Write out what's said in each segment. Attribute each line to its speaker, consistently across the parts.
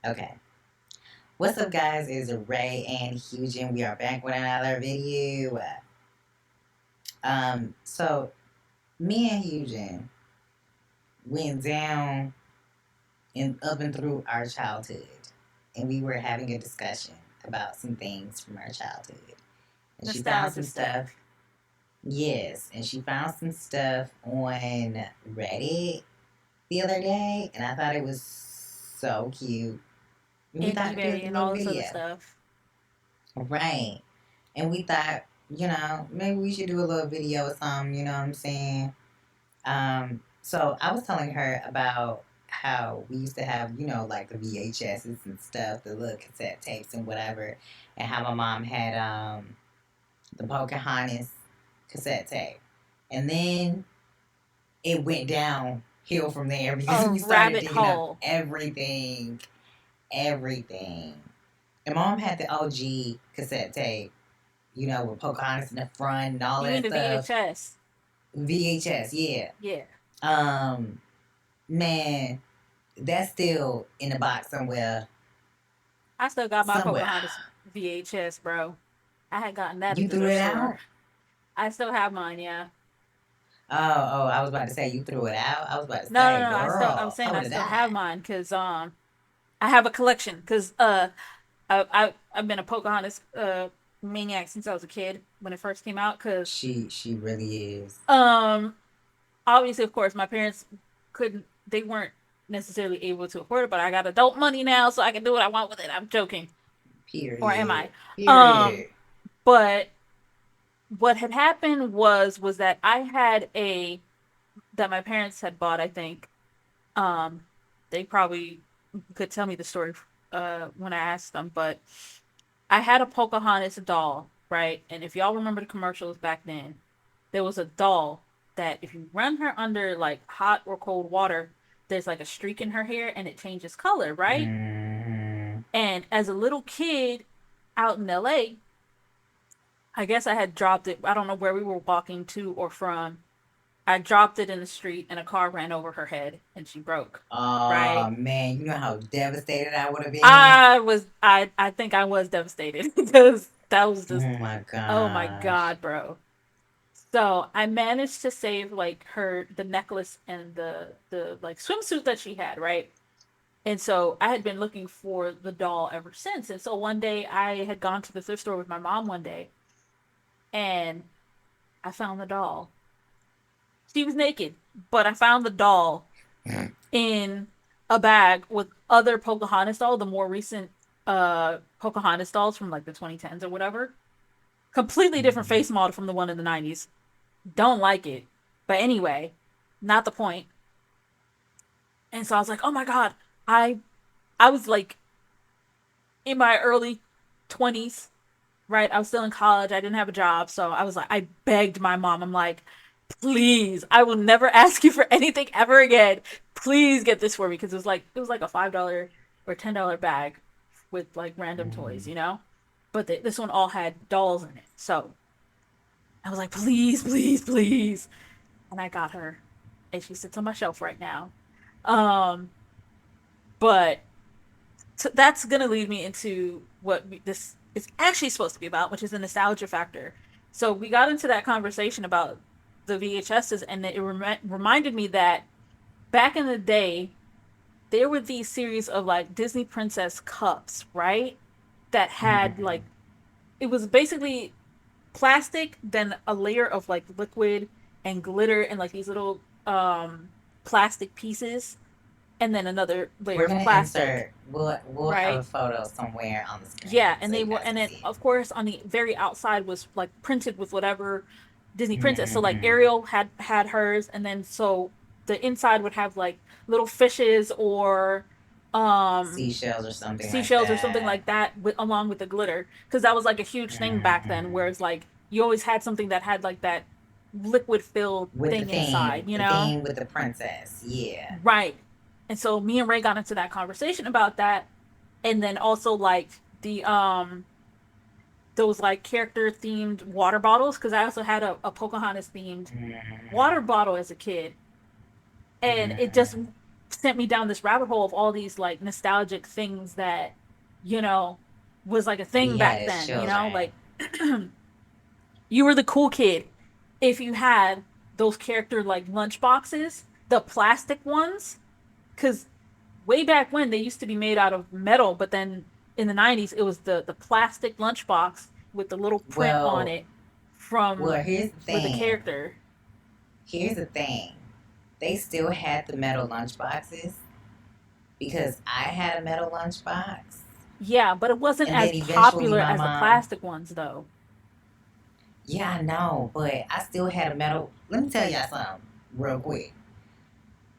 Speaker 1: Okay. What's up, guys? It's Raye and Huy, and we are back with another video. So me and Huy went down and up and through our childhood, and we were having a discussion about some things from our childhood. And she found
Speaker 2: Nostalgia
Speaker 1: some
Speaker 2: stuff.
Speaker 1: stuff. Yes, and she found some stuff on Reddit the other day, and I thought it was so cute. And we
Speaker 2: And
Speaker 1: thought to do
Speaker 2: eBay
Speaker 1: a
Speaker 2: and
Speaker 1: little
Speaker 2: all this other
Speaker 1: video.
Speaker 2: stuff.
Speaker 1: Right. And we thought, maybe we should do a little video or something, you know what I'm saying? So I was telling her about how we used to have, like the VHSs and stuff, the little cassette tapes and whatever, and how my mom had the Pocahontas cassette tape. And then it went downhill from there because
Speaker 2: A
Speaker 1: we started
Speaker 2: rabbit
Speaker 1: digging up
Speaker 2: hole.
Speaker 1: everything, everything. And mom had the OG cassette tape, with Pocahontas in the front and all
Speaker 2: You mean
Speaker 1: that
Speaker 2: the
Speaker 1: stuff.
Speaker 2: VHS?
Speaker 1: VHS, yeah.
Speaker 2: Yeah.
Speaker 1: Um, man, that's still in the box somewhere.
Speaker 2: I still got my
Speaker 1: Somewhere.
Speaker 2: Pocahontas VHS, bro. I had gotten that at
Speaker 1: You
Speaker 2: the
Speaker 1: threw
Speaker 2: thrift
Speaker 1: it
Speaker 2: store.
Speaker 1: out?
Speaker 2: I still have mine, yeah.
Speaker 1: Oh, I was about to say you threw it out. I was about to
Speaker 2: No, no,
Speaker 1: say,
Speaker 2: no. I'm
Speaker 1: girl, I
Speaker 2: saying I
Speaker 1: would have
Speaker 2: still have
Speaker 1: died.
Speaker 2: mine because I have a collection because I've been a Pocahontas maniac since I was a kid when it first came out because
Speaker 1: She really is.
Speaker 2: um obviously, of course, my parents they weren't necessarily able to afford it, but I got adult money now, so I can do what I want with it. I'm joking, or am I?
Speaker 1: Period.
Speaker 2: Um,
Speaker 1: Period.
Speaker 2: but what had happened was that I had a that my parents had bought. I think um, they probably could tell me the story when I asked them, but I had a Pocahontas doll, right? And if y'all remember the commercials back then, there was a doll that if you run her under like hot or cold water, there's like a streak in her hair and it changes color, right?
Speaker 1: Mm,
Speaker 2: And as a little kid out in LA, I guess I had dropped it. I don't know where we were walking to or from. I dropped it in the street and a car ran over her head and she broke.
Speaker 1: oh
Speaker 2: Right?
Speaker 1: man, you know how devastated I would have been.
Speaker 2: I think I was devastated because that was
Speaker 1: Oh
Speaker 2: just
Speaker 1: my
Speaker 2: oh my
Speaker 1: gosh.
Speaker 2: god, bro. So I managed to save like the necklace and the like swimsuit that she had, right? And so I had been looking for the doll ever since. And so one day I had gone to the thrift store with my mom one day and I found the doll. She was naked, but I found the doll in a bag with other Pocahontas dolls, the more recent Pocahontas dolls from like the 2010s or whatever. Completely different face model from the one in the 90s. Don't like it. But anyway, not the point. And so I was like, "Oh my god, I I was like in my early 20s, right? I was still in college. I didn't have a job. So I was like, I begged my mom. I'm like, please, I will never ask you for anything ever again. Please get this for me. Because it was like a $5 or $10 bag with like random toys,
Speaker 1: Mm.
Speaker 2: But this one all had dolls in it. So I was like, please, please, please. And I got her. And she sits on my shelf right now. Um, but that's gonna lead me into this is actually supposed to be about, which is the nostalgia factor. So we got into that conversation about the VHSs, and it reminded me that back in the day, there were these series of like Disney Princess cups, right? That had
Speaker 1: Mm.
Speaker 2: like it was basically plastic, then a layer of like liquid and glitter and like these little plastic pieces, and then another layer
Speaker 1: We're
Speaker 2: of
Speaker 1: gonna
Speaker 2: plastic,
Speaker 1: insert. We'll have a
Speaker 2: right?
Speaker 1: photo somewhere on the
Speaker 2: Yeah,
Speaker 1: screen
Speaker 2: and
Speaker 1: so
Speaker 2: they
Speaker 1: you
Speaker 2: were,
Speaker 1: guys
Speaker 2: and
Speaker 1: can
Speaker 2: then
Speaker 1: see.
Speaker 2: of course on the very outside was like printed with whatever Disney princess. So like
Speaker 1: Mm-hmm.
Speaker 2: Ariel had hers, and then so the inside would have like little fishes or um
Speaker 1: Seashells or something like
Speaker 2: seashells or something
Speaker 1: that.
Speaker 2: like that along with the glitter, because that was like a huge thing back then.
Speaker 1: Mm-hmm.
Speaker 2: Whereas like you always had something that had like that liquid filled
Speaker 1: With
Speaker 2: thing inside,
Speaker 1: the theme with the princess. Yeah.
Speaker 2: right? And so me and Ray got into that conversation about that, and then also like the those like character themed water bottles, because I also had a Pocahontas themed
Speaker 1: Mm-hmm.
Speaker 2: water bottle as a kid, and it just
Speaker 1: Mm-hmm.
Speaker 2: sent me down this rabbit hole of all these like nostalgic things that, you know, was like a thing
Speaker 1: we had
Speaker 2: back
Speaker 1: as
Speaker 2: then, you know?
Speaker 1: children.
Speaker 2: Like you were the cool kid if you had those character like lunch boxes, the plastic ones, cuz way back when they used to be made out of metal, but then in the 90s it was the plastic lunchbox with the little print on
Speaker 1: Well,
Speaker 2: it from
Speaker 1: well, here's the
Speaker 2: with the
Speaker 1: thing.
Speaker 2: character.
Speaker 1: Here's the thing. They still had the metal lunchboxes because I had a metal lunchbox.
Speaker 2: Yeah, but it wasn't
Speaker 1: And
Speaker 2: as
Speaker 1: then eventually
Speaker 2: popular
Speaker 1: my
Speaker 2: as the
Speaker 1: mom,
Speaker 2: plastic ones though.
Speaker 1: yeah, I know, but I still had a metal. Let me tell y'all something real quick.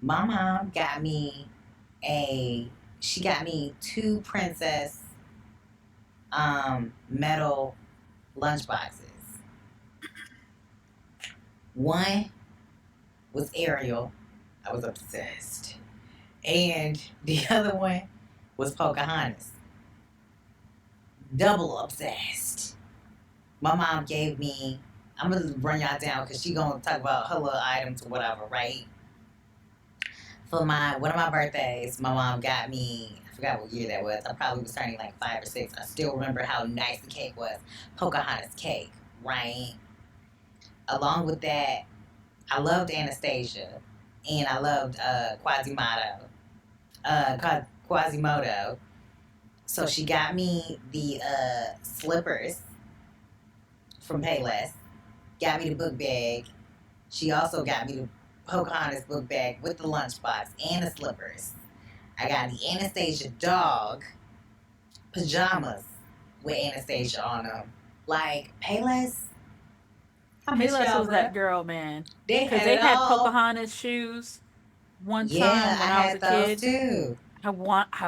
Speaker 1: My mom got me a, she got me two princess metal lunchboxes. One was Ariel. I was obsessed. And the other one was Pocahontas. Double obsessed. My mom gave me, I'm gonna run y'all down because she gonna talk about her little items or whatever, right? For my one of my birthdays, my mom got me, I forgot what year that was. I probably was turning like 5 or 6. I still remember how nice the cake was. Pocahontas cake, right? Along with that, I loved Anastasia and I loved Quasimodo. So she got me the slippers from Payless, got me the book bag. She also got me the Pocahontas book bag with the lunchbox and the slippers. I got the Anastasia dog pajamas with Anastasia on them. Like, Payless, I miss
Speaker 2: Payless
Speaker 1: y'all,
Speaker 2: was that
Speaker 1: bruh.
Speaker 2: girl, man.
Speaker 1: They
Speaker 2: Because
Speaker 1: had
Speaker 2: they
Speaker 1: it
Speaker 2: had
Speaker 1: all.
Speaker 2: Pocahontas shoes one
Speaker 1: Yeah,
Speaker 2: time
Speaker 1: I
Speaker 2: when I was a
Speaker 1: had those
Speaker 2: kid.
Speaker 1: too.
Speaker 2: I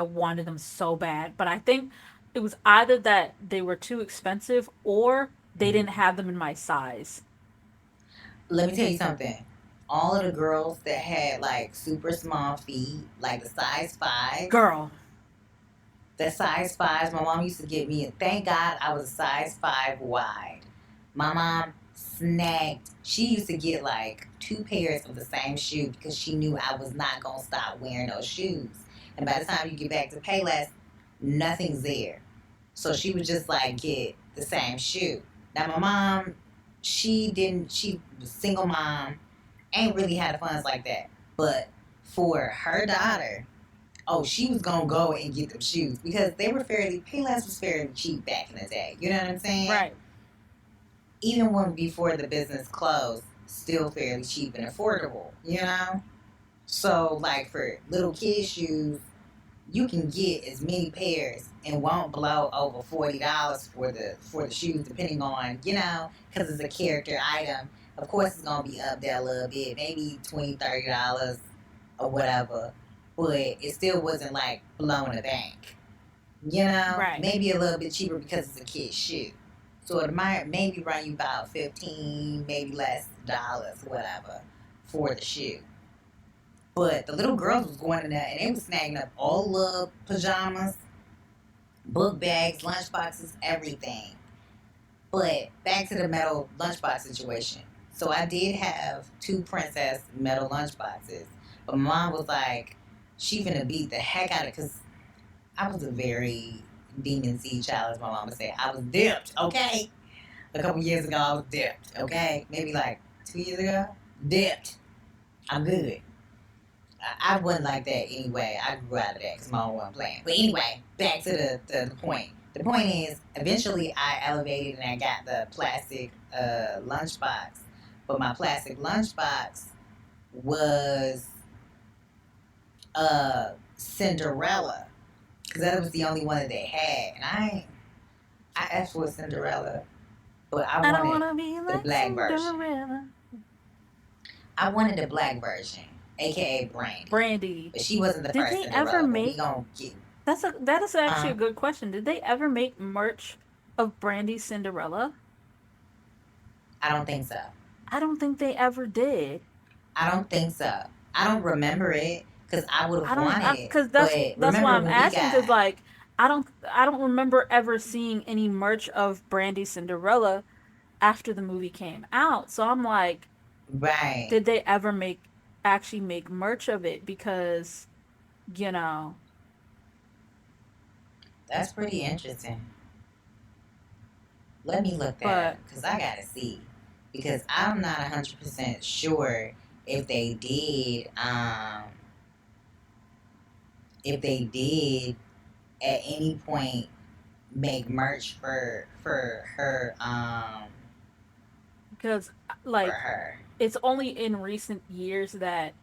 Speaker 2: wanted them so bad, but I think it was either that they were too expensive or they didn't have them in my size.
Speaker 1: Let me tell you something. All of the girls that had like super small feet, like the size fives,
Speaker 2: Girl,
Speaker 1: the size fives, my mom used to get me. Thank God I was a size five wide. My mom snagged. She used to get like two pairs of the same shoe because she knew I was not gonna stop wearing those shoes. And by the time you get back to Payless, nothing's there. So she would just like get the same shoe. Now my mom, she didn't. She was a single mom, ain't really had the funds like that. But for her daughter, oh, she was gonna go and get them shoes because they were fairly Payless was fairly cheap back in the day. You know what I'm saying?
Speaker 2: right.
Speaker 1: Even when before the business closed, still fairly cheap and affordable. You know? So like for little kid shoes, you can get as many pairs and won't blow over $40 for the shoes, depending on because it's a character item. Of course, it's gonna be up there a little bit, maybe $20, $30 or whatever, but it still wasn't like blowing the bank.
Speaker 2: Right.
Speaker 1: Maybe a little bit cheaper because it's a kid's shoe. So it might maybe run you about 15, maybe less dollars, whatever, for the shoe. But the little girls was going in there and they was snagging up all the pajamas, book bags, lunch boxes, everything. But back to the metal lunchbox situation. So I did have two princess metal lunchboxes. But my mom was like, she finna beat the heck out of it because I was a very demon seed child, as my mama said. I was dipped, okay? A couple years ago, I was dipped, okay? Maybe like 2 years ago. Dipped. I'm good. I wasn't like that anyway. I grew out of that because my mom wasn't playing. But anyway, back to the point. The point is, eventually I elevated and I got the plastic lunchbox. But my plastic lunchbox was Cinderella because that was the only one that they had. And I asked for a Cinderella, but I
Speaker 2: I don't
Speaker 1: wanted
Speaker 2: want to be
Speaker 1: the
Speaker 2: like
Speaker 1: black version.
Speaker 2: Cinderella.
Speaker 1: I wanted the black version, aka Brandy.
Speaker 2: Brandy.
Speaker 1: But she wasn't the
Speaker 2: Did
Speaker 1: first
Speaker 2: they ever
Speaker 1: Cinderella. But we
Speaker 2: make
Speaker 1: gonna get,
Speaker 2: that is actually
Speaker 1: huh?
Speaker 2: a good question. Did they ever make merch of Brandy's Cinderella?
Speaker 1: I don't think so.
Speaker 2: I don't think they ever did.
Speaker 1: I don't think so. I don't remember it because I would have
Speaker 2: I don't
Speaker 1: wanted it.
Speaker 2: cuz
Speaker 1: But
Speaker 2: that's why
Speaker 1: remember
Speaker 2: I'm
Speaker 1: when we
Speaker 2: asking cuz
Speaker 1: got,
Speaker 2: like I don't remember ever seeing any merch of Brandy's Cinderella after the movie came out. So I'm like,
Speaker 1: right?
Speaker 2: did they ever make actually make merch of it because you know.
Speaker 1: That's pretty interesting. Let me look that up
Speaker 2: But
Speaker 1: because I gotta see. Because I'm not 100% sure if they did, if they did at any point make merch
Speaker 2: because
Speaker 1: for
Speaker 2: like
Speaker 1: her.
Speaker 2: it's only in recent years that,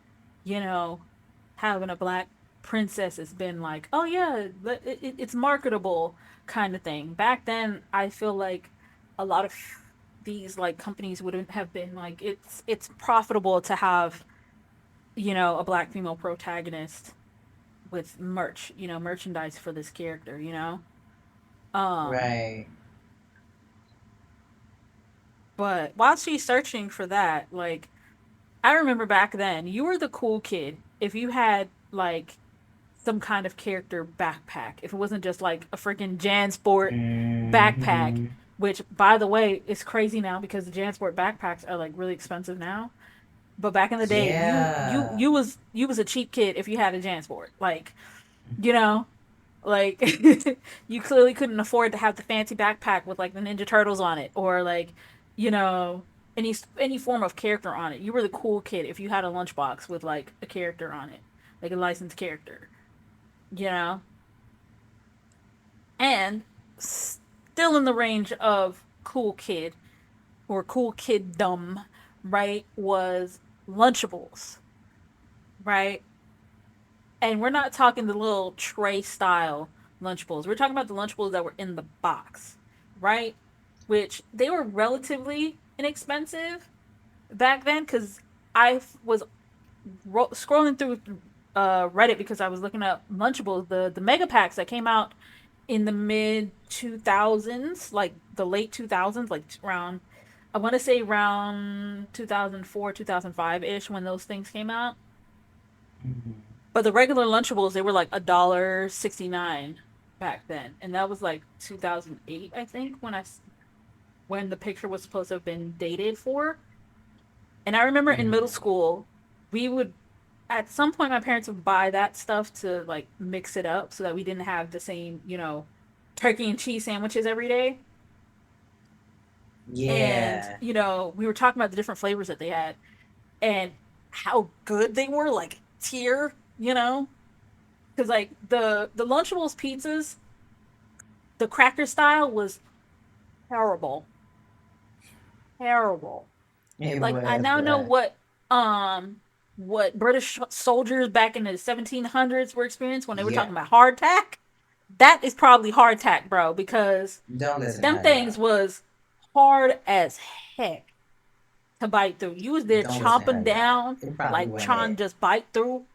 Speaker 2: you know, having a black princess has been like, oh yeah, it's marketable kind of thing. Back then, I feel like a lot of these like companies wouldn't have been like it's profitable to have, you know, a black female protagonist with merch, you know, merchandise for this character, you know. Um,
Speaker 1: Right.
Speaker 2: but while she's searching for that, like I remember back then, you were the cool kid if you had like some kind of character backpack. If it wasn't just like a freaking Jansport backpack,
Speaker 1: Mm-hmm.
Speaker 2: which by the way is crazy now because the Jansport backpacks are like really expensive now. But back in the day,
Speaker 1: Yeah.
Speaker 2: you was a cheap kid if you had a Jansport. Like, you know, like you clearly couldn't afford to have the fancy backpack with like the Ninja Turtles on it or like, you know, any form of character on it. You were the cool kid if you had a lunchbox with like a character on it, like a licensed character, you know? And still in the range of cool kid or cool kid dumb, right? Was Lunchables, right? And we're not talking the little tray style Lunchables. We're talking about the Lunchables that were in the box, right? Which they were relatively inexpensive back then because I was scrolling through Reddit because I was looking up Lunchables, the mega packs that came out in the mid 2000s, like the late 2000s, like around, I want to say around 2004, 2005 ish when those things came out.
Speaker 1: Mm-hmm.
Speaker 2: But the regular Lunchables, they were like $1.69 back then. And that was like 2008, I think, when the picture was supposed to have been dated for. And I remember in middle
Speaker 1: Mm-hmm.
Speaker 2: school, we would at some point my parents would buy that stuff to like mix it up so that we didn't have the same, you know, turkey and cheese sandwiches every day. And,
Speaker 1: Yeah.
Speaker 2: you know, we were talking about the different flavors that they had and how good they were, like tier, you know? Because like the Lunchables pizzas, the cracker style was terrible. Terrible.
Speaker 1: It
Speaker 2: Like I
Speaker 1: was,
Speaker 2: now know
Speaker 1: bruh.
Speaker 2: what British soldiers back in the 1700s were experiencing when they were
Speaker 1: Yeah.
Speaker 2: talking about hardtack. That is probably hardtack, bro, because
Speaker 1: Don't listen to
Speaker 2: them
Speaker 1: her, y'all.
Speaker 2: things was hard as heck to bite through. You was there
Speaker 1: Don't listen to her,
Speaker 2: chomping
Speaker 1: y'all.
Speaker 2: down,
Speaker 1: It probably
Speaker 2: like
Speaker 1: wasn't
Speaker 2: trying
Speaker 1: it.
Speaker 2: to just bite through.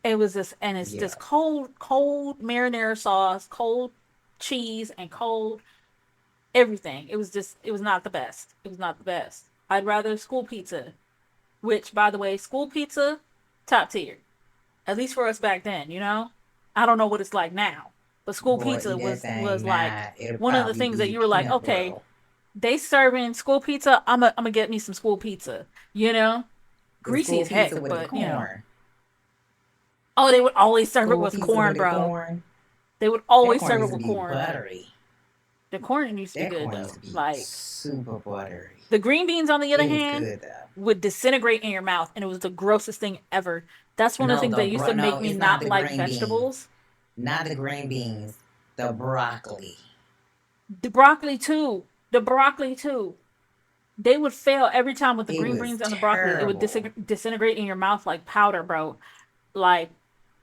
Speaker 2: It was just, and it's
Speaker 1: Yeah.
Speaker 2: just cold marinara sauce, cold cheese, and cold everything. It was just, it was not the best. It was not the best. I'd rather school pizza, which, by the way, school pizza, top tier. At least for us back then, you know? I don't know what it's like now. But school
Speaker 1: Boy,
Speaker 2: pizza
Speaker 1: eat that
Speaker 2: was
Speaker 1: thing
Speaker 2: like
Speaker 1: now. It'll
Speaker 2: one of the
Speaker 1: probably
Speaker 2: things that
Speaker 1: be
Speaker 2: you were like,
Speaker 1: peanut
Speaker 2: okay,
Speaker 1: brittle.
Speaker 2: they serving school pizza, I'm gonna get me some school pizza, you know?
Speaker 1: The
Speaker 2: Greasy
Speaker 1: school
Speaker 2: as
Speaker 1: pizza
Speaker 2: heck,
Speaker 1: with the
Speaker 2: but you know.
Speaker 1: corn.
Speaker 2: Oh, they would always serve it
Speaker 1: School
Speaker 2: with
Speaker 1: pizza
Speaker 2: corn,
Speaker 1: with the
Speaker 2: bro.
Speaker 1: corn.
Speaker 2: They would
Speaker 1: That
Speaker 2: always
Speaker 1: corn
Speaker 2: serve it
Speaker 1: used to
Speaker 2: with
Speaker 1: be
Speaker 2: corn.
Speaker 1: buttery.
Speaker 2: The corn used to be
Speaker 1: That
Speaker 2: good
Speaker 1: corn used
Speaker 2: though.
Speaker 1: to be
Speaker 2: Like
Speaker 1: super buttery.
Speaker 2: the green beans, on the other
Speaker 1: It was
Speaker 2: hand,
Speaker 1: good though.
Speaker 2: would disintegrate in your mouth, and it was the grossest thing ever. That's one of the
Speaker 1: No,
Speaker 2: things that used to
Speaker 1: no,
Speaker 2: make me
Speaker 1: it's not
Speaker 2: not
Speaker 1: the
Speaker 2: like
Speaker 1: green beans.
Speaker 2: vegetables.
Speaker 1: Not the green beans. The broccoli.
Speaker 2: The broccoli too. The broccoli too. They would fail every time with the
Speaker 1: It
Speaker 2: green
Speaker 1: was
Speaker 2: beans and the broccoli. It would
Speaker 1: terrible.
Speaker 2: disintegrate in your mouth like powder, bro. Like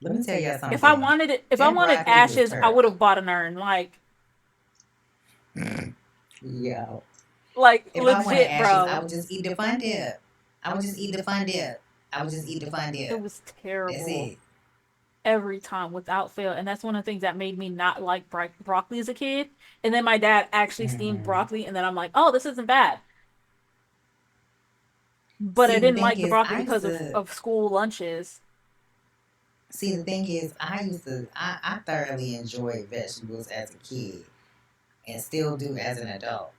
Speaker 1: Let me tell y'all
Speaker 2: if I
Speaker 1: something.
Speaker 2: wanted it, if I
Speaker 1: That
Speaker 2: wanted
Speaker 1: broccoli was
Speaker 2: ashes, I would
Speaker 1: terrible.
Speaker 2: have bought an urn.
Speaker 1: Yo.
Speaker 2: Like
Speaker 1: If I wanted
Speaker 2: legit,
Speaker 1: ashes, I
Speaker 2: bro.
Speaker 1: would just eat the fun dip. I would just eat the fun dip. I would just eat the fun
Speaker 2: It
Speaker 1: dip.
Speaker 2: was
Speaker 1: That's
Speaker 2: terrible
Speaker 1: it.
Speaker 2: every time without fail, and that's one of the things that made me not like broccoli as a kid. And then my dad actually steamed
Speaker 1: Mm-hmm.
Speaker 2: broccoli, and then I'm like, oh, this isn't bad. But I
Speaker 1: See, the
Speaker 2: didn't
Speaker 1: thing
Speaker 2: like the
Speaker 1: is,
Speaker 2: broccoli
Speaker 1: I used
Speaker 2: because
Speaker 1: to.
Speaker 2: of school lunches.
Speaker 1: See, the thing is, I used to. I thoroughly enjoyed vegetables as a kid, and still do as an adult.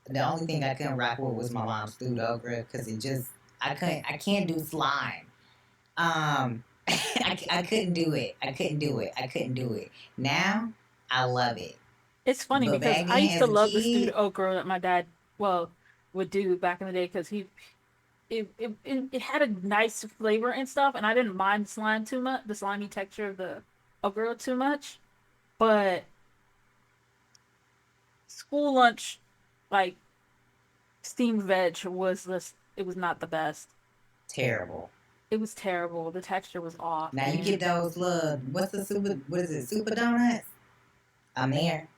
Speaker 1: The only thing I couldn't rock with was my mom's stewed okra because it just I can't do slime. Um, I couldn't do it. I couldn't do it. I couldn't do it. Now I love it.
Speaker 2: It's funny
Speaker 1: But
Speaker 2: because
Speaker 1: back
Speaker 2: I
Speaker 1: then,
Speaker 2: used to
Speaker 1: as a
Speaker 2: love the stewed
Speaker 1: kid,
Speaker 2: okra that my dad, well, would do back in the day because it had a nice flavor and stuff, and I didn't mind the slime too much, the slimy texture of the okra too much. But school lunch, like steamed veg, was this. It was not the best.
Speaker 1: terrible.
Speaker 2: It was terrible. The texture was off,
Speaker 1: Now you get
Speaker 2: and
Speaker 1: those little, what's the super, what is it, super donuts? I'm there.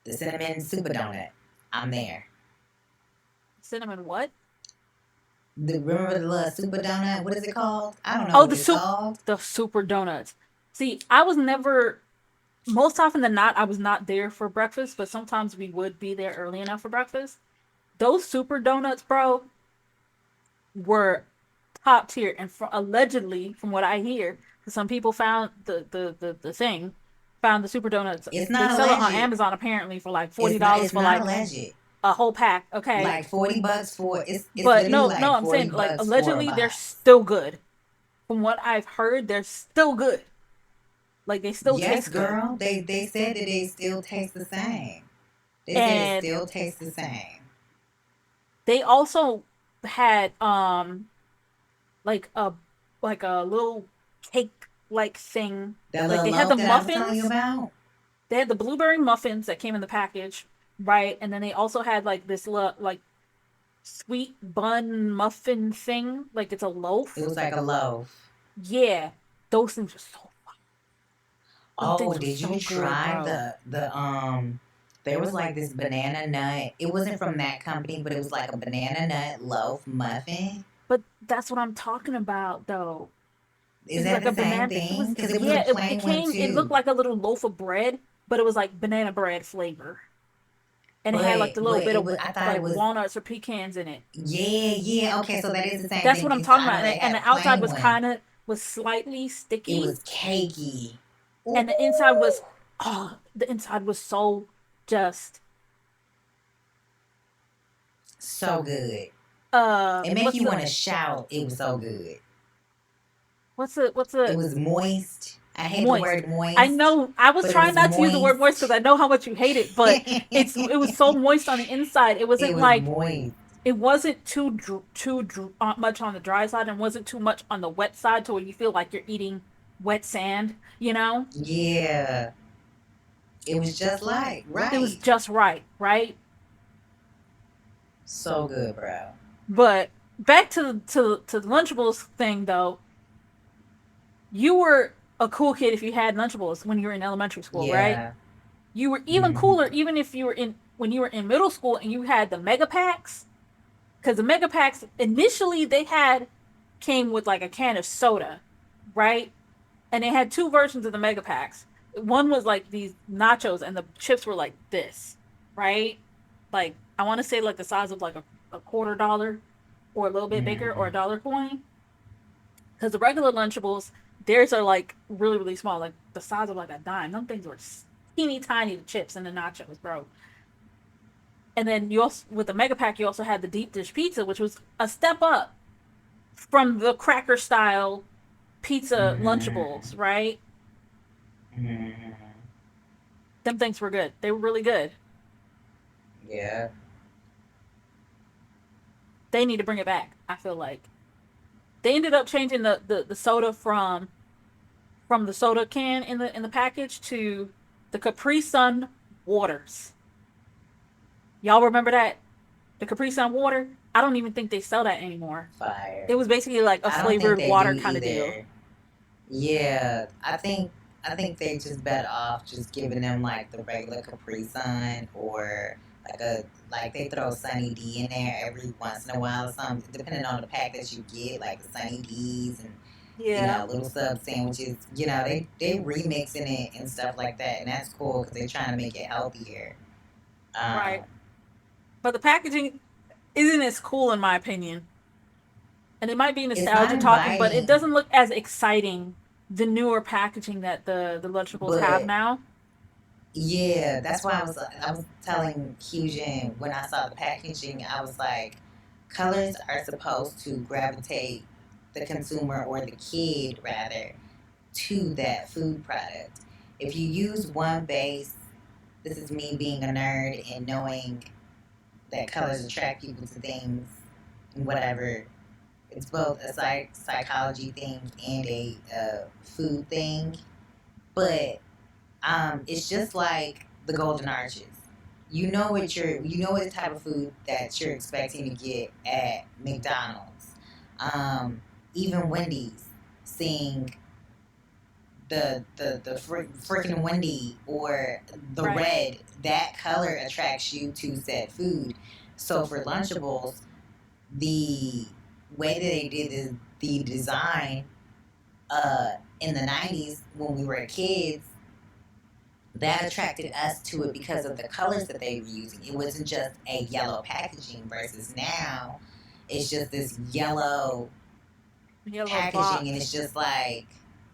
Speaker 1: The cinnamon super donut. I'm there.
Speaker 2: cinnamon what?
Speaker 1: Remember the little super donut? What is it called? I don't know
Speaker 2: Oh,
Speaker 1: what it's called.
Speaker 2: the super donuts. See, I was never. Most often than not, I was not there for breakfast, but sometimes we would be there early enough for breakfast. Those super donuts, bro, were top tier, and allegedly, from what I hear, some people found the thing, found the super donuts.
Speaker 1: It's
Speaker 2: They
Speaker 1: not
Speaker 2: sell it on
Speaker 1: alleged.
Speaker 2: Amazon apparently for like
Speaker 1: It's
Speaker 2: $40 for
Speaker 1: not
Speaker 2: like
Speaker 1: alleged.
Speaker 2: a whole pack. Okay,
Speaker 1: Like $40 for it's
Speaker 2: but
Speaker 1: literally
Speaker 2: no,
Speaker 1: like
Speaker 2: I'm saying
Speaker 1: forty
Speaker 2: like
Speaker 1: bucks for a
Speaker 2: allegedly they're
Speaker 1: box.
Speaker 2: still good. From what I've heard, they're still good. Like they still
Speaker 1: Yes,
Speaker 2: taste good.
Speaker 1: girl. They said that they still taste the same. They said it
Speaker 2: And
Speaker 1: still tastes the same.
Speaker 2: they also had like a little cake like thing.
Speaker 1: That
Speaker 2: Like
Speaker 1: little
Speaker 2: they had the
Speaker 1: loaf that I was telling you
Speaker 2: muffins.
Speaker 1: about.
Speaker 2: They had the blueberry muffins that came in the package, right? And then they also had like this like sweet bun muffin thing, like it's a
Speaker 1: It
Speaker 2: loaf.
Speaker 1: was like a loaf.
Speaker 2: Yeah, those things were so. Them
Speaker 1: Oh,
Speaker 2: things were
Speaker 1: did you
Speaker 2: so good,
Speaker 1: try
Speaker 2: bro.
Speaker 1: the? There was like this banana nut. It wasn't from that company, but it was like a banana nut loaf muffin.
Speaker 2: But that's what I'm talking about, though. It
Speaker 1: Is
Speaker 2: was
Speaker 1: that
Speaker 2: like
Speaker 1: the
Speaker 2: a
Speaker 1: same
Speaker 2: banana. It
Speaker 1: thing?
Speaker 2: was
Speaker 1: Because it was a
Speaker 2: yeah. It
Speaker 1: plain one
Speaker 2: came. It looked
Speaker 1: too.
Speaker 2: like a little loaf of bread, but it was like banana bread flavor, and it had like the little
Speaker 1: But
Speaker 2: bit
Speaker 1: it
Speaker 2: of
Speaker 1: was. I thought it
Speaker 2: like
Speaker 1: was.
Speaker 2: walnuts or pecans in it.
Speaker 1: Yeah, yeah. Okay, so that is the same
Speaker 2: That's
Speaker 1: thing.
Speaker 2: what I'm
Speaker 1: Okay, so
Speaker 2: talking
Speaker 1: I
Speaker 2: about.
Speaker 1: know they
Speaker 2: And
Speaker 1: had
Speaker 2: the
Speaker 1: a
Speaker 2: outside
Speaker 1: plain
Speaker 2: was
Speaker 1: one.
Speaker 2: kind of was slightly
Speaker 1: It
Speaker 2: sticky,
Speaker 1: was cakey.
Speaker 2: and
Speaker 1: Ooh,
Speaker 2: the inside was the inside was so just
Speaker 1: so good. It make
Speaker 2: what's
Speaker 1: you
Speaker 2: the
Speaker 1: want to shout. It was so good.
Speaker 2: what's
Speaker 1: It
Speaker 2: the
Speaker 1: was moist. I hate the
Speaker 2: moist.
Speaker 1: word
Speaker 2: I
Speaker 1: moist,
Speaker 2: know I was
Speaker 1: but it
Speaker 2: trying
Speaker 1: was
Speaker 2: not to use the word moist because
Speaker 1: moist.
Speaker 2: I know how much you hate it, but it was so
Speaker 1: It
Speaker 2: moist on the inside. It wasn't
Speaker 1: was
Speaker 2: like
Speaker 1: moist.
Speaker 2: it wasn't much on the dry side and wasn't too much on the wet side to where you feel like you're eating wet sand, you know?
Speaker 1: Yeah. It was just like,
Speaker 2: It was
Speaker 1: right.
Speaker 2: just right, right?
Speaker 1: So good, bro.
Speaker 2: But back to the Lunchables thing though, you were a cool kid if you had Lunchables when you were in elementary school, right?
Speaker 1: Yeah.
Speaker 2: You were even
Speaker 1: Hmm.
Speaker 2: cooler even if you were in when you were in middle school and you had the mega packs. Because the mega packs initially they had came with like a can of soda, right? And they had two versions of the mega packs. One was like these nachos, and the chips were like this, right? Like I want to say like the size of like a $quarter or a little bit bigger or a
Speaker 1: Hmm.
Speaker 2: dollar coin. Because the regular Lunchables, theirs are like really small, like the size of like a dime. Them things were teeny tiny, the chips and the nachos, bro. And then you also with the mega pack, you also had the deep dish pizza, which was a step up from the cracker style pizza
Speaker 1: Hmm.
Speaker 2: Lunchables, right?
Speaker 1: Hmm.
Speaker 2: Them things were good. They were really good.
Speaker 1: Yeah.
Speaker 2: They need to bring it back. I feel like they ended up changing the soda from the soda can in the package to the Capri Sun waters. Y'all remember that the Capri Sun water? I don't even think they sell that anymore.
Speaker 1: Fire.
Speaker 2: It was basically like a
Speaker 1: I don't think
Speaker 2: flavored
Speaker 1: they do
Speaker 2: water kind of deal.
Speaker 1: either. Yeah. I think they just better off just giving them like the regular Capri Sun or like a like they throw Sunny D in there every once in a while or something, depending on the pack that you get, like the Sunny D's and
Speaker 2: Yeah,
Speaker 1: little sub sandwiches. They remixing it and stuff like that, and that's cool because they're trying to make it healthier.
Speaker 2: right.
Speaker 1: Um,
Speaker 2: But the packaging isn't as cool in my opinion. And it might be
Speaker 1: it's not
Speaker 2: nostalgia talking, but it
Speaker 1: inviting,
Speaker 2: doesn't look as exciting the newer packaging that the Lunchables have
Speaker 1: but
Speaker 2: now.
Speaker 1: yeah, that's why I was telling Fusion when I saw the packaging, I was like, colors are supposed to gravitate the consumer or the kid rather to that food product. If you use one base, this is me being a nerd and knowing that colors attract people to things and whatever. It's both a psychology thing and a food thing, but it's just like the golden arches. You know what type of food that you're expecting to get at McDonald's, um, even Wendy's, seeing the freaking Wendy or the
Speaker 2: Right.
Speaker 1: red, that color attracts you to said food. So for Lunchables, the way that they did the design in the 90s when we were kids, that attracted us to it because of the colors that they were using. It wasn't just a yellow packaging versus now it's just this yellow
Speaker 2: Yellow
Speaker 1: packaging and
Speaker 2: box.
Speaker 1: it's just like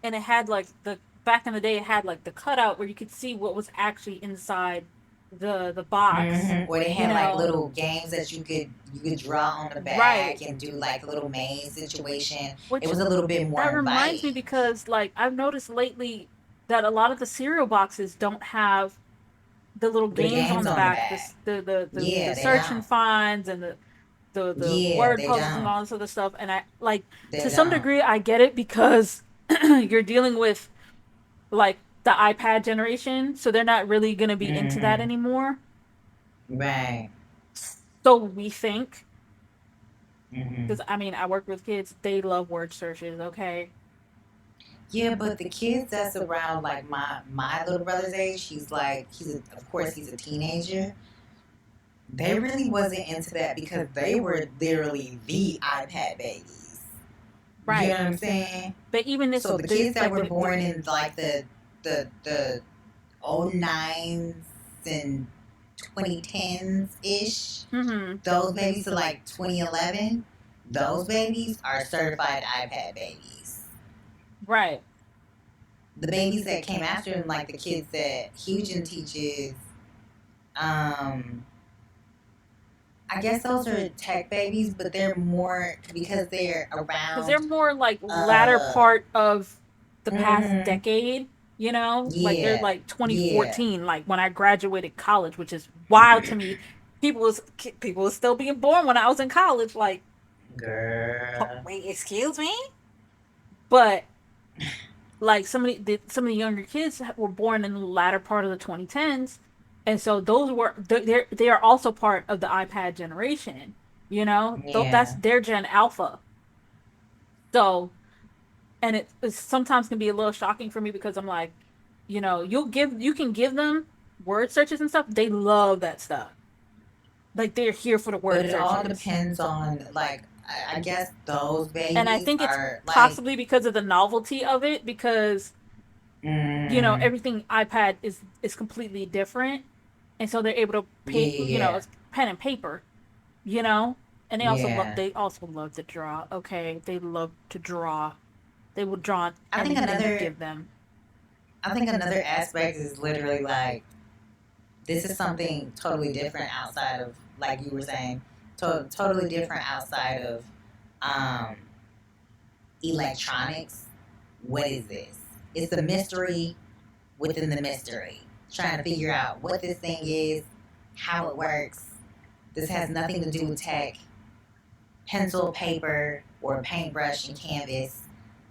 Speaker 2: And it had like the back in the day it had like the cutout where you could see what was actually inside the box.
Speaker 1: or they
Speaker 2: You
Speaker 1: had like
Speaker 2: know,
Speaker 1: little games that you could draw on the
Speaker 2: right.
Speaker 1: back and do like a little maze situation. It
Speaker 2: Which
Speaker 1: was a little bit more
Speaker 2: that reminds me
Speaker 1: inviting.
Speaker 2: because like I've noticed lately that a lot of the cereal boxes don't have the little
Speaker 1: The
Speaker 2: games on
Speaker 1: games
Speaker 2: the
Speaker 1: on the
Speaker 2: back,
Speaker 1: back.
Speaker 2: the
Speaker 1: Yeah, they
Speaker 2: search and
Speaker 1: don't.
Speaker 2: finds and the
Speaker 1: Yeah,
Speaker 2: word
Speaker 1: they
Speaker 2: puzzles and
Speaker 1: don't.
Speaker 2: all this other stuff. And I like
Speaker 1: They
Speaker 2: to some
Speaker 1: don't.
Speaker 2: degree I get it because you're dealing with like the iPad generation, so they're not really gonna be into that
Speaker 1: Mm-hmm.
Speaker 2: anymore.
Speaker 1: Right.
Speaker 2: So we think,
Speaker 1: Mm-hmm.
Speaker 2: because I mean I work with kids, they love word searches. Okay,
Speaker 1: Yeah, but the kids that's around like my little brother's age, of course he's a teenager. They really wasn't into that because they were literally the iPad babies. You know
Speaker 2: right.
Speaker 1: what I'm saying?
Speaker 2: But even this,
Speaker 1: So the
Speaker 2: the
Speaker 1: kids that
Speaker 2: like
Speaker 1: were
Speaker 2: the
Speaker 1: born in like the '09s and 2010s ish,
Speaker 2: mm-hmm,
Speaker 1: those babies to like 2011, those babies are certified iPad babies.
Speaker 2: right.
Speaker 1: The babies that came after him, like the kids that Hugin teaches, um, I guess those are tech babies, but they're more because they're
Speaker 2: Because they're
Speaker 1: around.
Speaker 2: more like latter
Speaker 1: Uh,
Speaker 2: part of the past
Speaker 1: mm-hmm.
Speaker 2: decade, you know, like they're
Speaker 1: Yeah,
Speaker 2: like
Speaker 1: yeah,
Speaker 2: 2014, like when I graduated college, which is wild to me. People was still being born when I was in college. Like, oh,
Speaker 1: girl.
Speaker 2: wait, excuse me. But like some of the younger kids were born in the latter part of the 2010s, and so those were they are also part of the iPad generation. You know, that's
Speaker 1: Yeah,
Speaker 2: their Gen Alpha. So and it sometimes can be a little shocking for me because I'm like, you can give them word searches and stuff. They love that stuff. Like they're here for the
Speaker 1: but
Speaker 2: word
Speaker 1: it all
Speaker 2: searches.
Speaker 1: depends on like I guess those
Speaker 2: And I
Speaker 1: babies
Speaker 2: think it's
Speaker 1: are like,
Speaker 2: possibly because of the novelty of it because
Speaker 1: mm,
Speaker 2: everything iPad is completely different. And so they're able to pay,
Speaker 1: yeah,
Speaker 2: it's pen and paper, you know? And
Speaker 1: yeah.
Speaker 2: they also love to draw. Okay, they love to draw. They will draw on
Speaker 1: I think
Speaker 2: anything you
Speaker 1: another
Speaker 2: give them.
Speaker 1: I think another aspect is literally like this is something totally different outside of like you were saying, totally different outside of um, electronics. What is this? It's the mystery within the mystery. Trying to figure out what this thing is, how it works. This has nothing to do with tech. Pencil, paper, or paintbrush and canvas.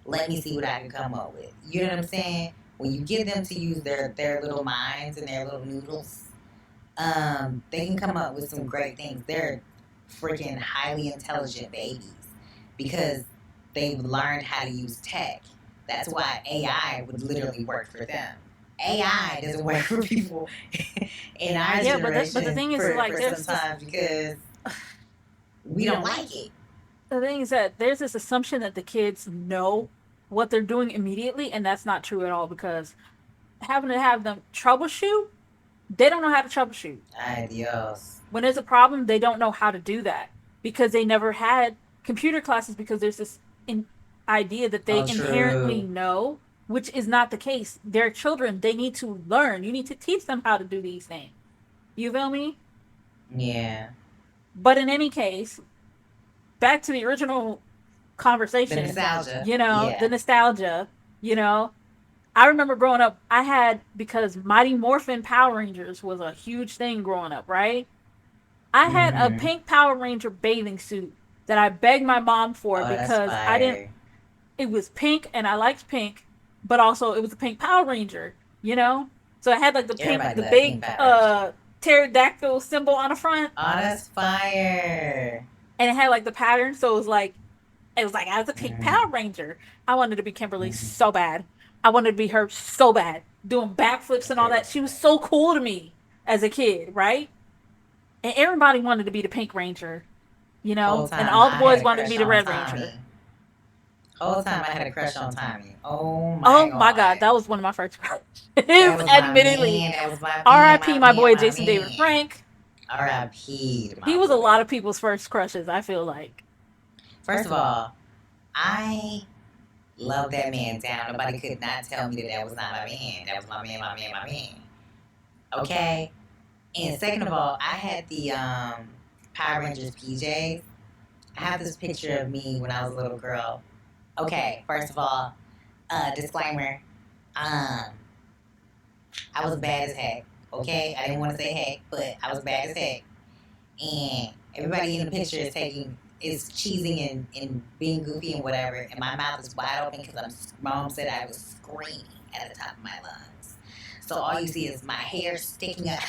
Speaker 1: Let me see what I can come up with. You know what I'm saying? When you get them to use their little minds and their little noodles, they can come up with some great things. They're freaking highly intelligent babies because they've learned how to use tech. That's why AI would literally work for them. AI doesn't work for people in our
Speaker 2: Yeah, but the
Speaker 1: generation
Speaker 2: thing is like
Speaker 1: for
Speaker 2: there's this
Speaker 1: sometimes because we don't like it.
Speaker 2: the thing is that there's this assumption that the kids know what they're doing immediately, and that's not true at all because having to have them troubleshoot, they don't know how to troubleshoot.
Speaker 1: Ay, Dios.
Speaker 2: When there's a problem, they don't know how to do that because they never had computer classes because there's this idea that they
Speaker 1: Oh,
Speaker 2: inherently
Speaker 1: true.
Speaker 2: know, which is not the case. They're children, they need to learn. You need to teach them how to do these things. You feel me?
Speaker 1: Yeah.
Speaker 2: But in any case, back to the original
Speaker 1: The
Speaker 2: conversation,
Speaker 1: nostalgia.
Speaker 2: the
Speaker 1: Yeah.
Speaker 2: nostalgia, you know. I remember growing up, I had, because Mighty Morphin Power Rangers was a huge thing growing up, right? I had a
Speaker 1: Mm-hmm.
Speaker 2: pink Power Ranger bathing suit that I begged my mom for
Speaker 1: Oh, that's
Speaker 2: because I didn't,
Speaker 1: fire.
Speaker 2: it was pink and I liked pink, but also it was a pink Power Ranger, you know? So it had like
Speaker 1: Everybody
Speaker 2: the
Speaker 1: love
Speaker 2: big
Speaker 1: Pink Power Ranger.
Speaker 2: pterodactyl symbol on the front,
Speaker 1: Oh, that's fire.
Speaker 2: and it had like the pattern. So it was like I was a pink
Speaker 1: Mm-hmm.
Speaker 2: Power Ranger. I wanted to be Kimberly
Speaker 1: Mm-hmm.
Speaker 2: so bad. I wanted to be her so bad, doing backflips and all
Speaker 1: Girl.
Speaker 2: that. She was so cool to me as a kid, right? And everybody wanted to be the Pink Ranger,
Speaker 1: Whole
Speaker 2: and
Speaker 1: time
Speaker 2: all the
Speaker 1: I had
Speaker 2: boys
Speaker 1: a
Speaker 2: wanted to be
Speaker 1: crush
Speaker 2: the
Speaker 1: on
Speaker 2: Red Ranger.
Speaker 1: Tommy. Whole time I had a crush on Tommy. Oh
Speaker 2: Oh
Speaker 1: my
Speaker 2: my God,
Speaker 1: god.
Speaker 2: that was one of my first crushes.
Speaker 1: That was my
Speaker 2: Admittedly,
Speaker 1: man. That was my man,
Speaker 2: R.I.P.
Speaker 1: my
Speaker 2: my
Speaker 1: man,
Speaker 2: boy
Speaker 1: my
Speaker 2: Jason David
Speaker 1: man.
Speaker 2: Frank.
Speaker 1: R.I.P. to
Speaker 2: He
Speaker 1: my
Speaker 2: was a
Speaker 1: boy.
Speaker 2: lot of people's first crushes. I feel like.
Speaker 1: First of all, I love that man down. Nobody could not tell me that that was not my man. That was my man, my man, my man. Okay? And second of all, I had the Power Rangers PJs. I have this picture of me when I was a little girl. Okay, first of all, disclaimer. Um, I was bad as heck. Okay, I didn't want to say heck, but I was bad as heck. And everybody in the picture is cheesing and being goofy and whatever, and my mouth is wide open because mom said I was screaming at the top of my lungs. So all you see is my hair sticking up.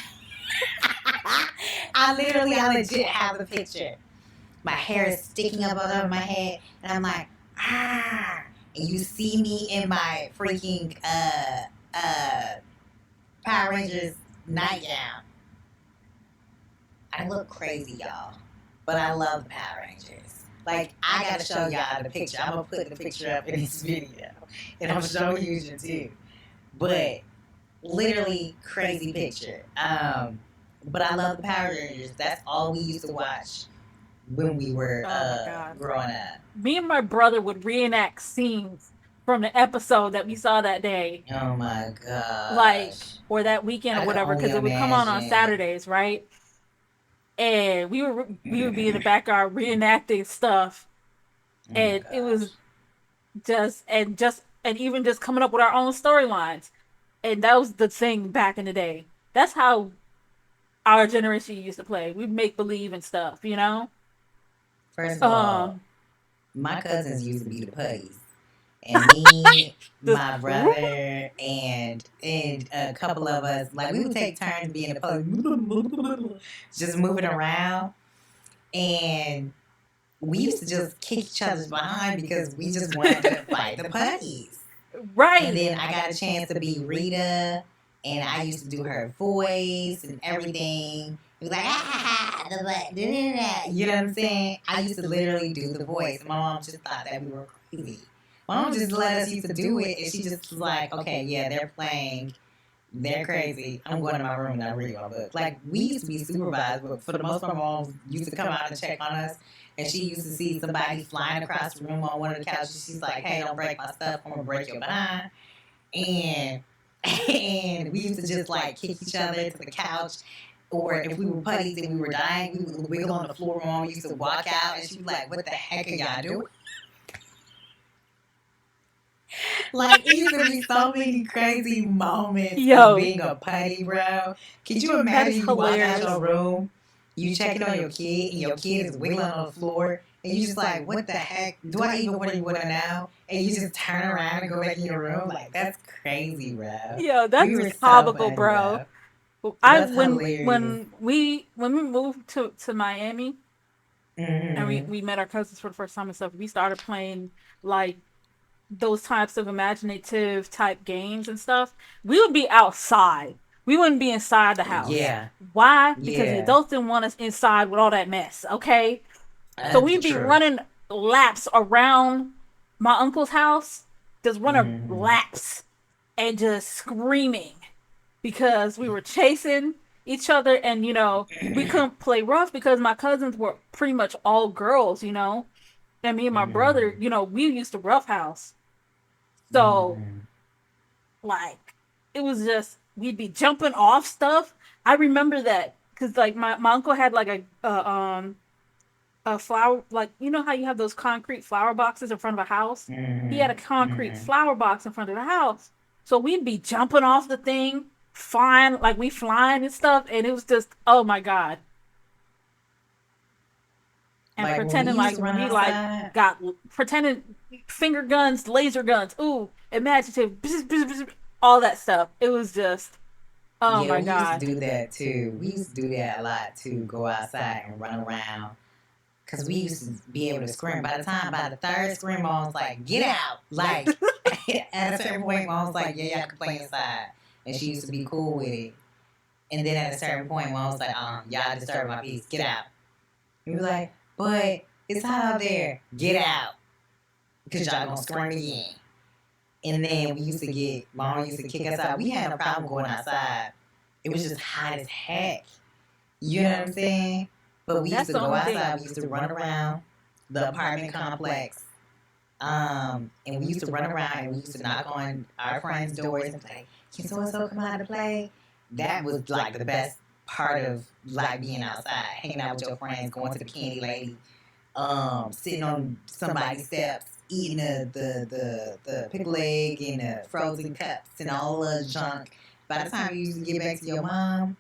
Speaker 1: I legit have the picture. My hair is sticking up over my head, and I'm like, ah. And you see me in my freaking Power Rangers nightgown. I look crazy, y'all, but I love the Power Rangers. Like, I gotta show y'all the picture. I'm gonna put the picture up in this video, and I'm showing you too. But literally crazy picture. But I love the Power Rangers. That's all we used to watch when we were
Speaker 2: Oh my God.
Speaker 1: growing up.
Speaker 2: Me and my brother would reenact scenes from the episode that we saw that day,
Speaker 1: Oh my
Speaker 2: like,
Speaker 1: gosh.
Speaker 2: or that weekend or
Speaker 1: I can
Speaker 2: whatever,
Speaker 1: only
Speaker 2: because it would come on
Speaker 1: imagine.
Speaker 2: Saturdays, right? And we would be in the backyard reenacting stuff,
Speaker 1: Oh my
Speaker 2: and it was
Speaker 1: gosh.
Speaker 2: and even just coming up with our own storylines, and that was the thing back in the day. That's how our generation used to play. We make believe and stuff, you know.
Speaker 1: First of all,
Speaker 2: Um,
Speaker 1: my cousins used to be the putties. And me,
Speaker 2: just
Speaker 1: my brother, and a couple of us, like we would take turns being the putties, just moving around. And we used to just kick each other's behind because we just wanted to fight the putties. And
Speaker 2: right.
Speaker 1: then I got a chance to be Rita, and I used to do her voice and everything. It was like, ah, you know what I'm saying? I used to literally do the voice. My mom just thought that we were crazy. My mom just let us used to do it, and she just was like, okay, yeah, they're playing. They're crazy. I'm going to my room and I read my book. Like, we used to be supervised, but for the most part, my mom used to come out and check on us. And she used to see somebody flying across the room on one of the couches. She's like, hey, don't break my stuff. I'm going to break your behind. And and we used to just like kick each other to the couch. Or if we were putties and we were dying, we would wiggle on the floor. Mom used to walk out and she'd be like, what the heck are y'all doing? Like, it used to be so many crazy moments of
Speaker 2: Yo,
Speaker 1: being a putty, bro. Could you
Speaker 2: that is
Speaker 1: imagine you walk out your
Speaker 2: hilarious.
Speaker 1: room, you checking on your kid, and your kid is wiggling on the floor, and you just like, what the heck? Do I even want to know? And you just turn around and go back in your room? Like, that's crazy, bro.
Speaker 2: Yo,
Speaker 1: We
Speaker 2: that's
Speaker 1: were so
Speaker 2: comical,
Speaker 1: funny,
Speaker 2: bro.
Speaker 1: bro.
Speaker 2: I
Speaker 1: That's hilarious.
Speaker 2: when we moved to Miami and
Speaker 1: Mm-hmm.
Speaker 2: we met our cousins for the first time and stuff, we started playing like those types of imaginative type games and stuff. We would be outside. We wouldn't be inside the house.
Speaker 1: Yeah.
Speaker 2: Why? Because the
Speaker 1: Yeah.
Speaker 2: adults didn't want us inside with all that mess. Okay, so
Speaker 1: That's
Speaker 2: we'd be
Speaker 1: true.
Speaker 2: running laps around my uncle's house, just running
Speaker 1: Mm-hmm.
Speaker 2: laps and just screaming because we were chasing each other, and we couldn't play rough because my cousins were pretty much all girls, and me and my brother,
Speaker 1: Mm-hmm.
Speaker 2: we used to roughhouse. So
Speaker 1: Mm-hmm.
Speaker 2: like it was just we'd be jumping off stuff. I remember that because like my uncle had like a flower, like, you know how you have those concrete flower boxes in front of a house? He had a
Speaker 1: Mm-hmm.
Speaker 2: concrete
Speaker 1: Mm-hmm.
Speaker 2: flower box in front of the house. So we'd be jumping off the thing, flying, like we flying and stuff. And it was just, oh my God. And
Speaker 1: Like when we
Speaker 2: pretending
Speaker 1: used
Speaker 2: like
Speaker 1: to run
Speaker 2: we like
Speaker 1: outside.
Speaker 2: got pretending finger guns, laser guns, ooh, imaginative, all that stuff. It was just, oh
Speaker 1: Yeah,
Speaker 2: my
Speaker 1: we used to
Speaker 2: God.
Speaker 1: do that too. We used to do that a lot too. Go outside and run around. Cause we used to be able to scream. By the third scream, I was like, "Get out!" Like at a certain point, I was like, "Yeah, y'all can play inside," and she used to be cool with it. And then at a certain point, when I was like, y'all disturbing my peace, get out." And we were like, "But it's hot out there, get out," because y'all gonna scream again. And then we used to get, mom used to kick us out. We had no problem going outside. It was just hot as heck. You know what I'm saying? But we used
Speaker 2: That's
Speaker 1: to
Speaker 2: the
Speaker 1: go
Speaker 2: only thing.
Speaker 1: outside. We used to run around the apartment complex. And we used to run around and we used to knock on our friends' doors and say, "Can so and so come out to play?" That was like the best part of like being outside, hanging out with your friends, going to the candy lady, sitting on somebody's steps, eating the pickle egg and the frozen cups and all the junk. By the time you used to get back to your mom,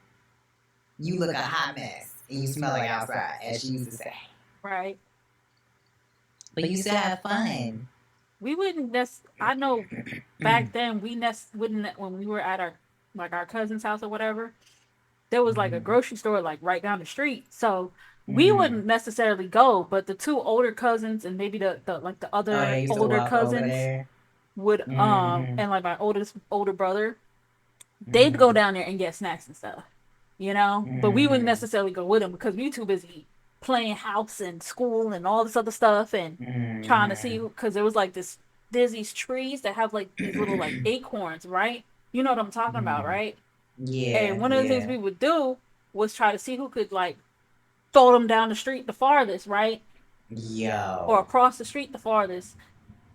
Speaker 1: you look a hot mess and you smell like outside, as she used to say.
Speaker 2: Right.
Speaker 1: But you used to have fun.
Speaker 2: We wouldn't I know back then we wouldn't, when we were at our, like our cousin's house or whatever, there was like a
Speaker 1: Mm-hmm.
Speaker 2: grocery store like right down the street. So we
Speaker 1: Mm-hmm.
Speaker 2: wouldn't necessarily go, but the two older cousins and maybe the like the
Speaker 1: Oh,
Speaker 2: other
Speaker 1: they used to
Speaker 2: older
Speaker 1: walk over
Speaker 2: cousins
Speaker 1: there.
Speaker 2: would
Speaker 1: Mm-hmm.
Speaker 2: and like my older brother, they'd go
Speaker 1: Mm-hmm.
Speaker 2: down there and get snacks and stuff, you know? But we wouldn't
Speaker 1: Mm-hmm.
Speaker 2: necessarily go with them because we were too busy playing house and school and all this other stuff and trying to see,
Speaker 1: Mm-hmm.
Speaker 2: because there was like there's these trees that have like these little like acorns, right? You know what I'm talking about,
Speaker 1: Mm-hmm.
Speaker 2: right? And
Speaker 1: Yeah,
Speaker 2: one of the things
Speaker 1: yeah.
Speaker 2: we would do was try to see who could like throw them down the street the farthest, right? Or
Speaker 1: Yo.
Speaker 2: across the street the farthest.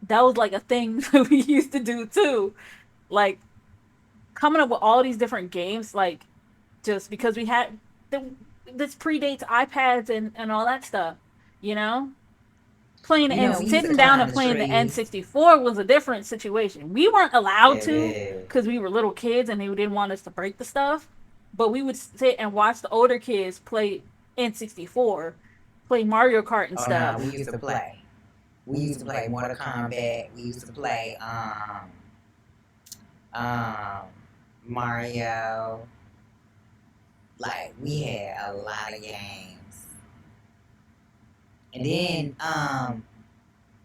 Speaker 2: That was like a thing that we used to do too. Like coming up with all these different games, like just because we had this predates iPads and all that stuff, you know? Playing
Speaker 1: You
Speaker 2: and
Speaker 1: know, we used to
Speaker 2: sitting down
Speaker 1: climb
Speaker 2: and
Speaker 1: the
Speaker 2: playing the
Speaker 1: trees.
Speaker 2: N64 was a different situation. We weren't allowed
Speaker 1: It
Speaker 2: to
Speaker 1: is.
Speaker 2: because we were little kids and they didn't want us to break the stuff. But we would sit and watch the older kids play N64, play Mario Kart and
Speaker 1: Oh no, we
Speaker 2: stuff.
Speaker 1: used to play. We used to play Mortal Kombat. We used to play um Mario. Like we had a lot of games. And then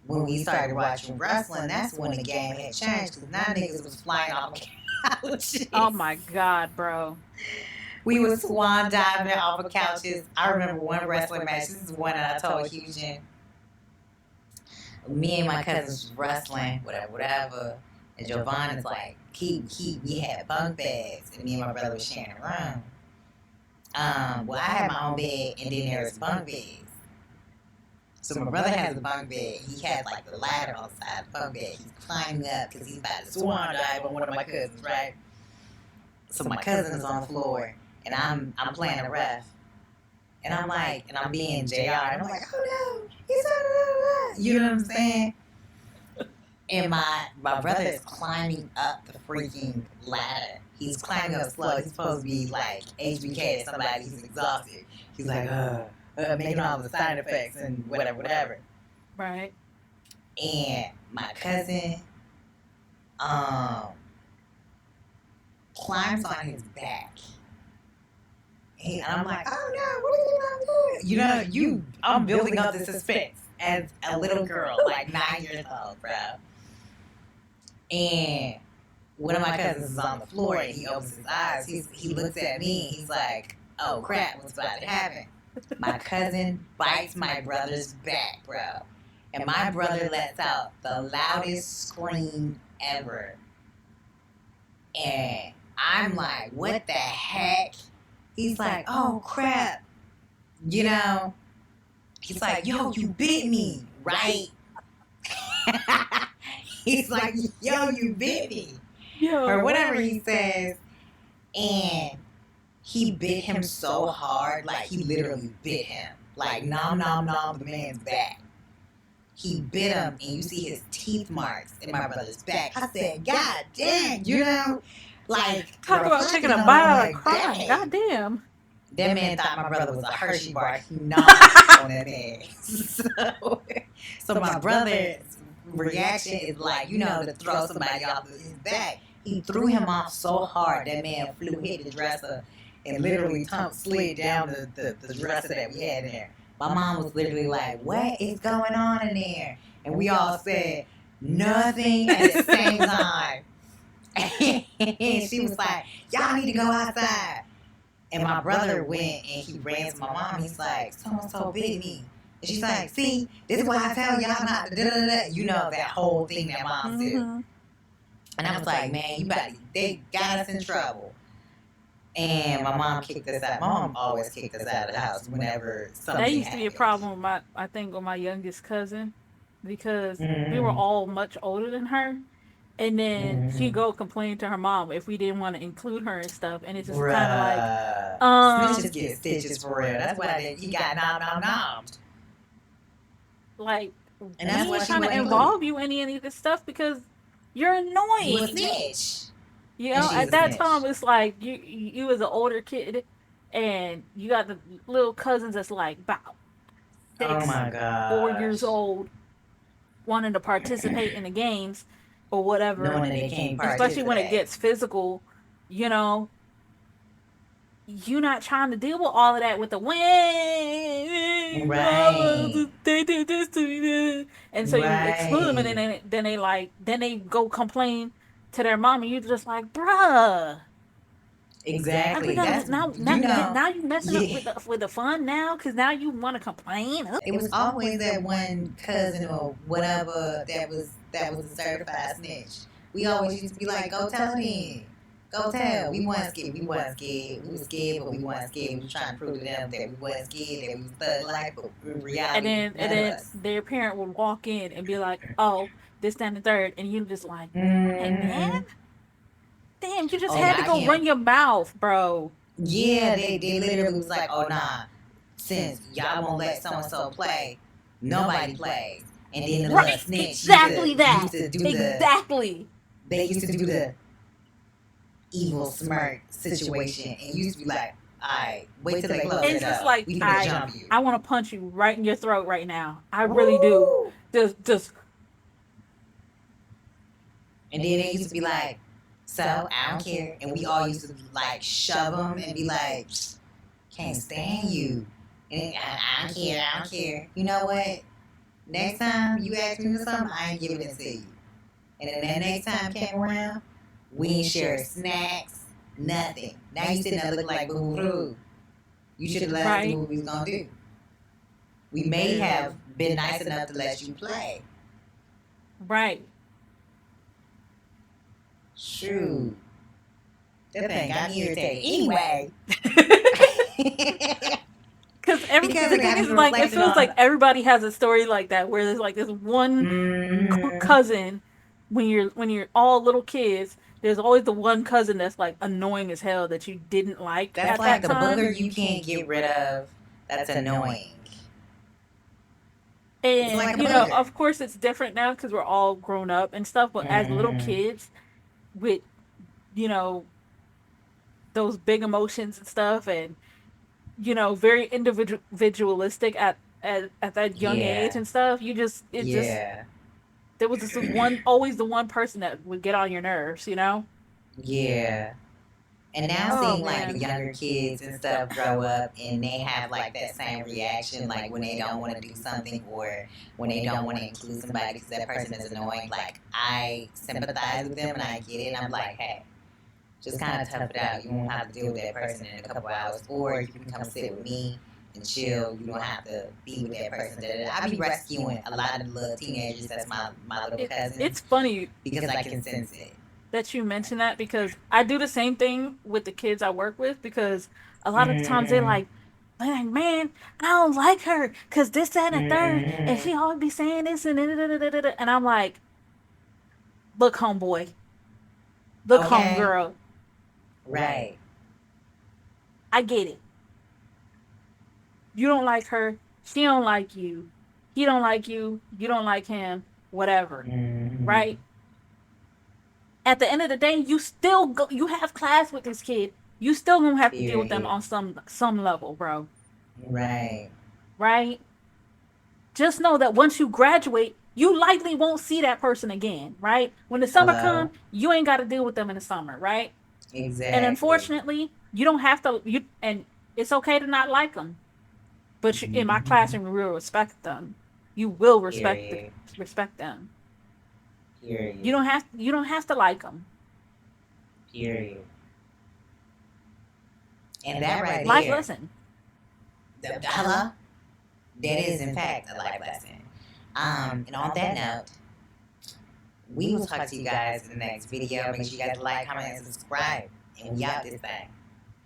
Speaker 1: when we started watching wrestling, that's when the game had changed because now niggas was flying off
Speaker 2: Oh
Speaker 1: couches.
Speaker 2: my god, bro.
Speaker 1: We was swan diving off of couches. I remember one wrestling match. This is one that I told Houston. Me and my cousins was wrestling, whatever, whatever. And Giovanna's like, we had bunk beds, and me and my brother was sharing a room. Well, I had my own bed, and then there was bunk beds. So my brother has a bunk bed. He has like the ladder on the side of the bunk bed. He's climbing up because he's about to swan dive on one of my cousins, right? So my cousin is on the floor, and I'm playing a ref, and I'm like, and I'm being Jr. And I'm like, oh no, he's you know what I'm saying? And my brother is climbing up the freaking ladder. He's climbing up slow. He's supposed to be like HBK or somebody. He's exhausted. He's like, making all the sound effects and whatever, whatever.
Speaker 2: Right.
Speaker 1: And my cousin um climbs on his back. And I'm like, oh no, what are you gonna do? You know, I'm building up the suspense as a little girl, like 9 years old, bro. And one of my cousins is on the floor and he opens his eyes. He looks at me and he's like, oh crap, what's about to happen? My cousin bites my brother's back, bro. And my brother lets out the loudest scream ever. And I'm like, what the heck? He's like, oh crap. You know, he's like, yo, you bit me, right? He's like, yo, you bit me. Or
Speaker 2: Yo.
Speaker 1: whatever he says. And he bit him so hard, like he literally bit him. like nom nom nom the man's back. He bit him, and you see his teeth marks in my brother's back. I said, God dang, you know, like
Speaker 2: Talk about taking
Speaker 1: reflecting
Speaker 2: a
Speaker 1: on it,
Speaker 2: bite
Speaker 1: I'm
Speaker 2: out of
Speaker 1: like,
Speaker 2: crime.
Speaker 1: dang.
Speaker 2: God damn.
Speaker 1: That man thought my brother was a Hershey bar. He gnawed on that man. So my brother's reaction is like, you know, to throw somebody off his back. He threw him off so hard that man flew, hit the dresser, and literally slid down the dresser that we had in there. My mom was literally like, what is going on in there? And we all said, nothing at the same time. And she was like, y'all need to go outside. And my brother went and he ran to my mom. He's like, so bit me. And she's like, see, this is why I tell y'all not to da-da-da. You know, that whole thing that mom said.
Speaker 2: Mm-hmm.
Speaker 1: And I was like, man, they got us in trouble. And my mom kicked us out. My mom always kicked us out of the house whenever something
Speaker 2: That used to be a
Speaker 1: happened.
Speaker 2: problem with I think with my youngest cousin, because we were
Speaker 1: Mm-hmm.
Speaker 2: all much older than her. And then she'd
Speaker 1: Mm-hmm.
Speaker 2: go complain to her mom if we didn't want to include her and stuff. And it's just kind of like,
Speaker 1: Bruh.
Speaker 2: um,
Speaker 1: Snitches get stitches for real. That's why he got nom.
Speaker 2: like
Speaker 1: And
Speaker 2: we
Speaker 1: that's why
Speaker 2: ain't
Speaker 1: she
Speaker 2: trying to
Speaker 1: wasn't included.
Speaker 2: involve you in any of this stuff because you're
Speaker 1: You a
Speaker 2: annoying.
Speaker 1: snitch.
Speaker 2: You
Speaker 1: And
Speaker 2: know,
Speaker 1: she's
Speaker 2: at
Speaker 1: a
Speaker 2: that
Speaker 1: snitch.
Speaker 2: time it's like you as an older kid, and you got the little cousins that's like about
Speaker 1: Oh
Speaker 2: six,
Speaker 1: my
Speaker 2: 4 years
Speaker 1: gosh.
Speaker 2: old, wanting to participate in the games or whatever.
Speaker 1: Knowing that they can't
Speaker 2: Especially when it
Speaker 1: participate.
Speaker 2: gets physical, you know, you're not trying to deal with all of that with the win.
Speaker 1: Right.
Speaker 2: They did this to me, and so you exclude them, and
Speaker 1: Right.
Speaker 2: then they go complain to their mom, and you're just like, bruh. Like we
Speaker 1: Exactly.
Speaker 2: gotta
Speaker 1: That's,
Speaker 2: now
Speaker 1: you know,
Speaker 2: now you messing up
Speaker 1: yeah.
Speaker 2: with the fun now because now you want to complain.
Speaker 1: It was always that one cousin or whatever that was a certified snitch. We always used to be like, go tell it in. Go tell. We weren't scared. We weren't scared. We were scared, but we weren't scared. We were trying to prove to them that we weren't scared, that we was thug life, but in reality,
Speaker 2: And
Speaker 1: none of
Speaker 2: then
Speaker 1: us.
Speaker 2: their parent would walk in and be like, "Oh, this, that, and the third," and you just like, "Dang man,
Speaker 1: Mm-hmm.
Speaker 2: damn, you just
Speaker 1: Oh,
Speaker 2: had to
Speaker 1: I
Speaker 2: go
Speaker 1: can't.
Speaker 2: run your mouth, bro."
Speaker 1: Yeah, they literally was like, oh nah, since y'all won't let so and so play, nobody plays. And then the little
Speaker 2: Right,
Speaker 1: snitch
Speaker 2: exactly that,
Speaker 1: used to do the
Speaker 2: exactly.
Speaker 1: they used to do the evil smirk situation and used to be like, alright, wait till they close
Speaker 2: It's
Speaker 1: it
Speaker 2: just
Speaker 1: up.
Speaker 2: like
Speaker 1: We finna jump you.
Speaker 2: I want to punch you right in your throat right now. I really do.
Speaker 1: Woo!
Speaker 2: Just
Speaker 1: And then they used to be like, so I don't care. And we all used to like shove them and be like, can't stand you. And I don't care, I don't care. You know what? Next time you ask me for something, I ain't giving it to you. And then that next time came around, we ain't share snacks, nothing. Now you sitting there looking like boo boo. You should have let us do
Speaker 2: right,
Speaker 1: what we was gonna do. We may have been nice enough to let you play.
Speaker 2: right.
Speaker 1: Shoot. That thing got me irritated. Anyway.
Speaker 2: Because
Speaker 1: Because
Speaker 2: the
Speaker 1: it
Speaker 2: thing
Speaker 1: got
Speaker 2: is
Speaker 1: me
Speaker 2: like it
Speaker 1: reflecting
Speaker 2: feels like
Speaker 1: on.
Speaker 2: everybody has a story like that where there's like this one
Speaker 1: Mm-hmm.
Speaker 2: cousin when you're all little kids. There's always the one cousin that's like annoying as hell that you didn't like
Speaker 1: That's
Speaker 2: at
Speaker 1: like
Speaker 2: that
Speaker 1: the
Speaker 2: time.
Speaker 1: booger you can't get rid of. That's annoying. It's
Speaker 2: And
Speaker 1: like a
Speaker 2: you know,
Speaker 1: booger.
Speaker 2: of course, it's different now because we're all grown up and stuff. But as little
Speaker 1: Mm-hmm.
Speaker 2: kids, with you know those big emotions and stuff, and very individualistic at that young age
Speaker 1: Yeah.
Speaker 2: and stuff, it just
Speaker 1: Yeah.
Speaker 2: there was this one always the one person that would get on your nerves, you know?
Speaker 1: Yeah. And now
Speaker 2: Oh
Speaker 1: seeing like the
Speaker 2: man.
Speaker 1: younger kids and stuff grow up and they have like that same reaction, like when they don't want to do something or when they don't want to include somebody because that person is annoying, like I sympathize with them and I get it. And I'm like, hey, just kind of tough it out. You won't have to deal with that person in a couple hours, or you can come sit with me and chill. You don't have to be with that person. I be rescuing a lot of the little teenagers that's my little
Speaker 2: It's
Speaker 1: cousins
Speaker 2: funny
Speaker 1: because I can sense it.
Speaker 2: that you mention that because I do the same thing with the kids I work with because a lot of the times they're
Speaker 1: Mm-hmm.
Speaker 2: like, man, I don't like her because this, that, and the third, and
Speaker 1: Mm-hmm.
Speaker 2: she always be saying this and and I'm like, look, homeboy, look,
Speaker 1: Okay.
Speaker 2: homegirl,
Speaker 1: Right.
Speaker 2: I get it. You don't like her. She don't like you. He don't like you. You don't like him. Whatever.
Speaker 1: Mm-hmm.
Speaker 2: Right? At the end of the day, you still go. You have class with this kid. You still gonna have to deal with them
Speaker 1: Period.
Speaker 2: on some level, bro.
Speaker 1: Right.
Speaker 2: Right? Just know that once you graduate, you likely won't see that person again. Right? When the summer
Speaker 1: Hello.
Speaker 2: comes, you ain't got to deal with them in the summer. Right? And
Speaker 1: Exactly.
Speaker 2: unfortunately, you don't have to. You and it's okay to not like them. But you, in my
Speaker 1: Mm-hmm.
Speaker 2: classroom, you will respect them. You will
Speaker 1: Period.
Speaker 2: respect them.
Speaker 1: Period.
Speaker 2: You don't have to like them.
Speaker 1: Period. And that right
Speaker 2: Life
Speaker 1: there,
Speaker 2: lesson.
Speaker 1: hello, that is in fact a life lesson. And on that note, we will talk to you guys in the next video. Make sure you guys like, comment, and subscribe. And we out this thing.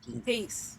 Speaker 1: Peace.
Speaker 2: Peace.